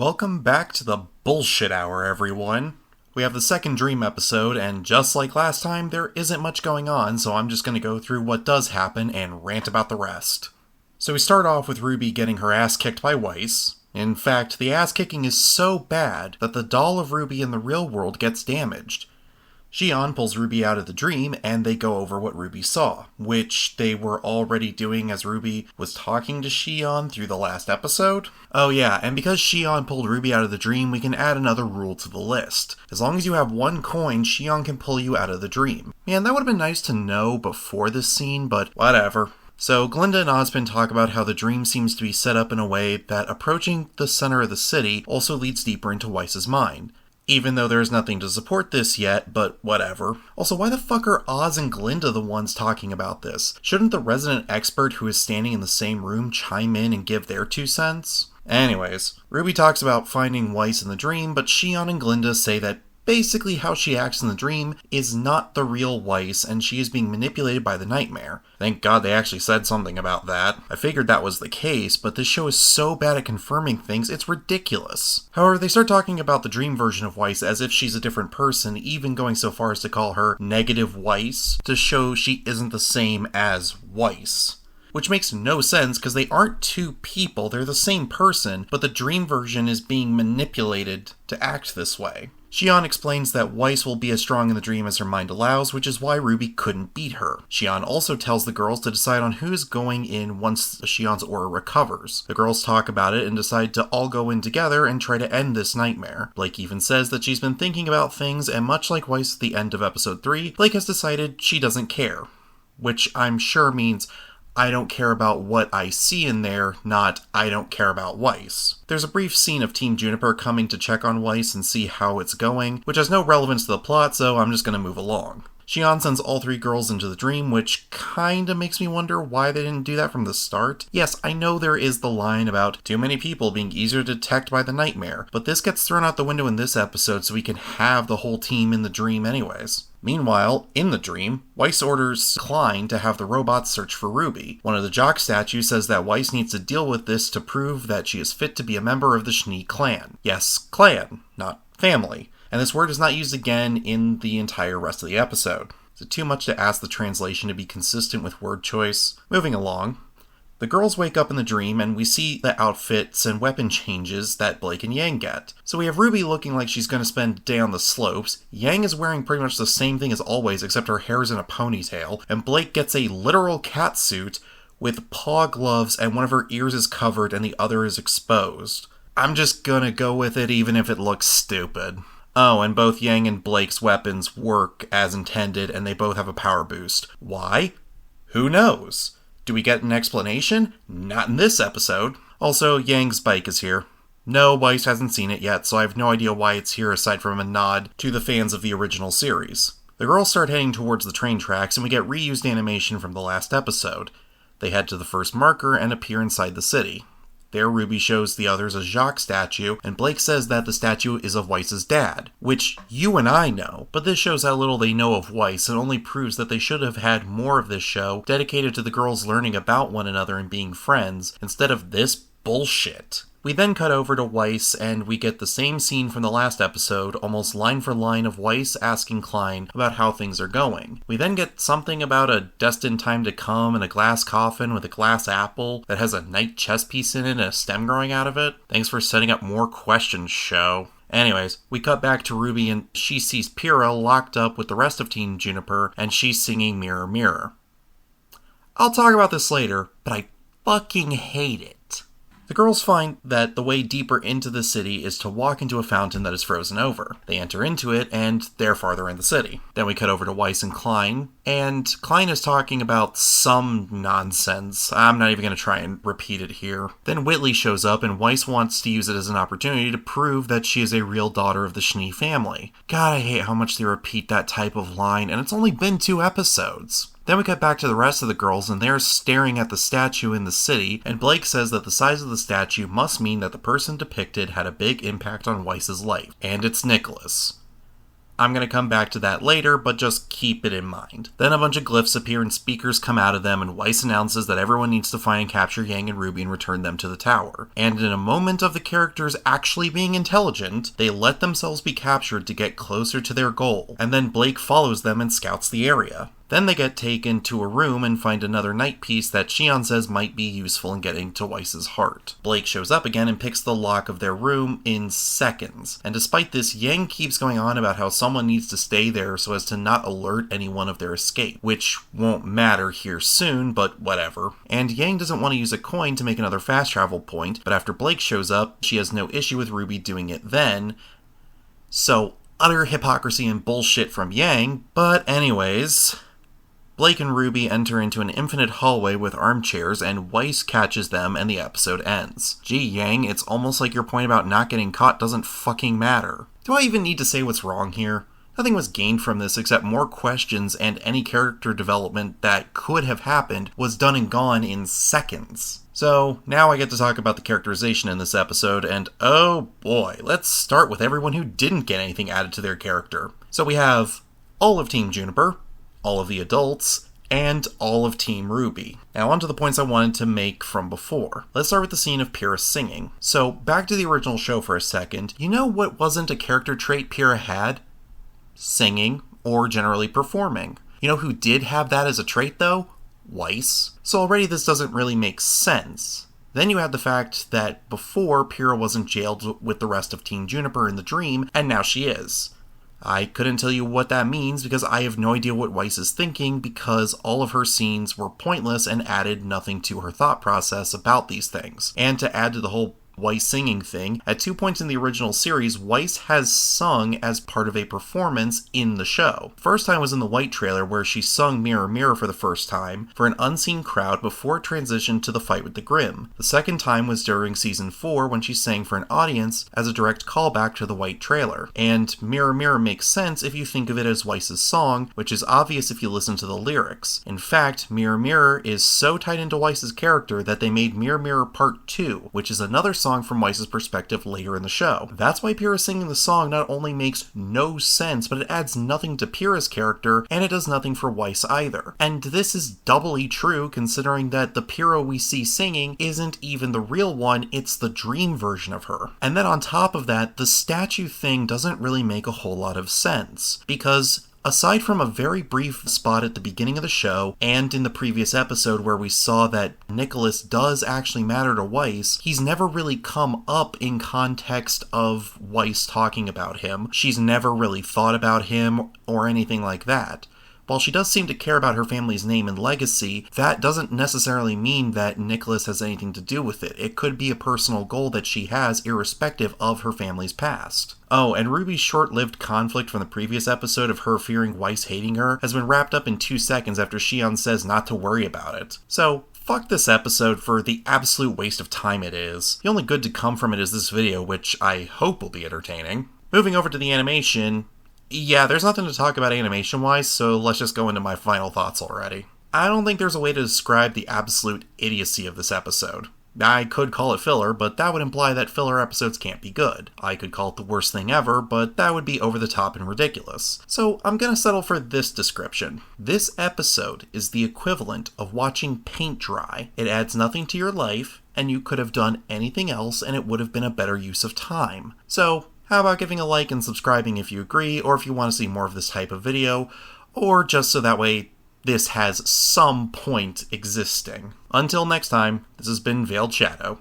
Welcome back to the Bullshit Hour, everyone. We have the second dream episode, and just like last time, there isn't much going on, so I'm just going to go through what does happen and rant about the rest. So we start off with Ruby getting her ass kicked by Weiss. In fact, the ass kicking is so bad that the doll of Ruby in the real world gets damaged. Xion pulls Ruby out of the dream, and they go over what Ruby saw, which they were already doing as Ruby was talking to Xion through the last episode. Oh yeah, and because Xion pulled Ruby out of the dream, we can add another rule to the list. As long as you have one coin, Xion can pull you out of the dream. Man, that would have been nice to know before this scene, but whatever. So Glinda and Ozpin talk about how the dream seems to be set up in a way that approaching the center of the city also leads deeper into Weiss's mind. Even though there's nothing to support this yet, but whatever. Also, why the fuck are Oz and Glinda the ones talking about this? Shouldn't the resident expert who is standing in the same room chime in and give their 2 cents? Anyways, Ruby talks about finding Weiss in the dream, but Xion and Glinda say that basically how she acts in the dream is not the real Weiss, and she is being manipulated by the nightmare. Thank God they actually said something about that. I figured that was the case, but this show is so bad at confirming things, it's ridiculous. However, they start talking about the dream version of Weiss as if she's a different person, even going so far as to call her Negative Weiss, to show she isn't the same as Weiss. Which makes no sense because they aren't two people, they're the same person, but the dream version is being manipulated to act this way. Xion explains that Weiss will be as strong in the dream as her mind allows, which is why Ruby couldn't beat her. Xion also tells the girls to decide on who's going in once Xion's aura recovers. The girls talk about it and decide to all go in together and try to end this nightmare. Blake even says that she's been thinking about things, and much like Weiss at the end of episode 3, Blake has decided she doesn't care. Which I'm sure means I don't care about what I see in there, not I don't care about Weiss. There's a brief scene of Team Juniper coming to check on Weiss and see how it's going, which has no relevance to the plot, so I'm just gonna move along. Xion sends all 3 girls into the dream, which kinda makes me wonder why they didn't do that from the start. Yes, I know there is the line about too many people being easier to detect by the nightmare, but this gets thrown out the window in this episode so we can have the whole team in the dream anyways. Meanwhile, in the dream, Weiss orders Klein to have the robots search for Ruby. One of the jock statues says that Weiss needs to deal with this to prove that she is fit to be a member of the Schnee clan. Yes, clan, not family. And this word is not used again in the entire rest of the episode. Is it too much to ask the translation to be consistent with word choice? Moving along. The girls wake up in the dream, and we see the outfits and weapon changes that Blake and Yang get. So we have Ruby looking like she's going to spend a day on the slopes, Yang is wearing pretty much the same thing as always except her hair is in a ponytail, and Blake gets a literal cat suit with paw gloves and one of her ears is covered and the other is exposed. I'm just gonna go with it even if it looks stupid. Oh, and both Yang and Blake's weapons work as intended and they both have a power boost. Why? Who knows? Do we get an explanation? Not in this episode. Also, Yang's bike is here. No, Weiss hasn't seen it yet, so I have no idea why it's here aside from a nod to the fans of the original series. The girls start heading towards the train tracks and we get reused animation from the last episode. They head to the first marker and appear inside the city. There, Ruby shows the others a Jacques statue, and Blake says that the statue is of Weiss's dad, which you and I know, but this shows how little they know of Weiss and only proves that they should have had more of this show dedicated to the girls learning about one another and being friends, instead of this bullshit. We then cut over to Weiss, and we get the same scene from the last episode, almost line for line of Weiss asking Klein about how things are going. We then get something about a destined time to come and a glass coffin with a glass apple that has a knight chess piece in it and a stem growing out of it. Thanks for setting up more questions, show. Anyways, we cut back to Ruby and she sees Pyrrha locked up with the rest of Team Juniper and she's singing Mirror Mirror. I'll talk about this later, but I fucking hate it. The girls find that the way deeper into the city is to walk into a fountain that is frozen over. They enter into it, and they're farther in the city. Then we cut over to Weiss and Klein is talking about some nonsense. I'm not even going to try and repeat it here. Then Whitley shows up, and Weiss wants to use it as an opportunity to prove that she is a real daughter of the Schnee family. God, I hate how much they repeat that type of line, and it's only been 2 episodes. Then we cut back to the rest of the girls and they're staring at the statue in the city, and Blake says that the size of the statue must mean that the person depicted had a big impact on Weiss's life, and it's Nicholas. I'm going to come back to that later, but just keep it in mind. Then a bunch of glyphs appear and speakers come out of them, and Weiss announces that everyone needs to find and capture Yang and Ruby and return them to the tower. And in a moment of the characters actually being intelligent, they let themselves be captured to get closer to their goal, and then Blake follows them and scouts the area. Then they get taken to a room and find another night piece that Shion says might be useful in getting to Weiss's heart. Blake shows up again and picks the lock of their room in seconds. And despite this, Yang keeps going on about how someone needs to stay there so as to not alert anyone of their escape, which won't matter here soon, but whatever. And Yang doesn't want to use a coin to make another fast travel point, but after Blake shows up, she has no issue with Ruby doing it then. So, utter hypocrisy and bullshit from Yang, but anyways... Blake and Ruby enter into an infinite hallway with armchairs, and Weiss catches them and the episode ends. Gee, Yang, it's almost like your point about not getting caught doesn't fucking matter. Do I even need to say what's wrong here? Nothing was gained from this except more questions, and any character development that could have happened was done and gone in seconds. So, now I get to talk about the characterization in this episode, and oh boy, let's start with everyone who didn't get anything added to their character. So we have all of Team Juniper, all of the adults, and all of Team Ruby. Now onto the points I wanted to make from before. Let's start with the scene of Pyrrha singing. So, back to the original show for a second. You know what wasn't a character trait Pyrrha had? Singing, or generally performing. You know who did have that as a trait though? Weiss. So already this doesn't really make sense. Then you have the fact that before, Pyrrha wasn't jailed with the rest of Team Juniper in the dream, and now she is. I couldn't tell you what that means because I have no idea what Weiss is thinking, because all of her scenes were pointless and added nothing to her thought process about these things. And to add to the whole Weiss singing thing, at 2 points in the original series, Weiss has sung as part of a performance in the show. First time was in the White trailer where she sung Mirror Mirror for the first time for an unseen crowd before it transitioned to the fight with the Grimm. The second time was during season 4 when she sang for an audience as a direct callback to the White trailer. And Mirror Mirror makes sense if you think of it as Weiss's song, which is obvious if you listen to the lyrics. In fact, Mirror Mirror is so tied into Weiss's character that they made Mirror Mirror Part 2, which is another song from Weiss's perspective later in the show. That's why Pyrrha singing the song not only makes no sense, but it adds nothing to Pyrrha's character, and it does nothing for Weiss either. And this is doubly true considering that the Pyrrha we see singing isn't even the real one, it's the dream version of her. And then on top of that, the statue thing doesn't really make a whole lot of sense, because aside from a very brief spot at the beginning of the show, and in the previous episode where we saw that Nicholas does actually matter to Weiss, he's never really come up in context of Weiss talking about him. She's never really thought about him or anything like that. While she does seem to care about her family's name and legacy, that doesn't necessarily mean that Nicholas has anything to do with it. It could be a personal goal that she has irrespective of her family's past. Oh, and Ruby's short-lived conflict from the previous episode of her fearing Weiss hating her has been wrapped up in 2 seconds after Shion says not to worry about it. So, fuck this episode for the absolute waste of time it is. The only good to come from it is this video, which I hope will be entertaining. Moving over to the animation, yeah, there's nothing to talk about animation-wise, so let's just go into my final thoughts already. I don't think there's a way to describe the absolute idiocy of this episode. I could call it filler, but that would imply that filler episodes can't be good. I could call it the worst thing ever, but that would be over the top and ridiculous. So I'm gonna settle for this description. This episode is the equivalent of watching paint dry. It adds nothing to your life, and you could have done anything else and it would have been a better use of time. So, how about giving a like and subscribing if you agree, or if you want to see more of this type of video, or just so that way this has some point existing. Until next time, this has been Veiled Shadow.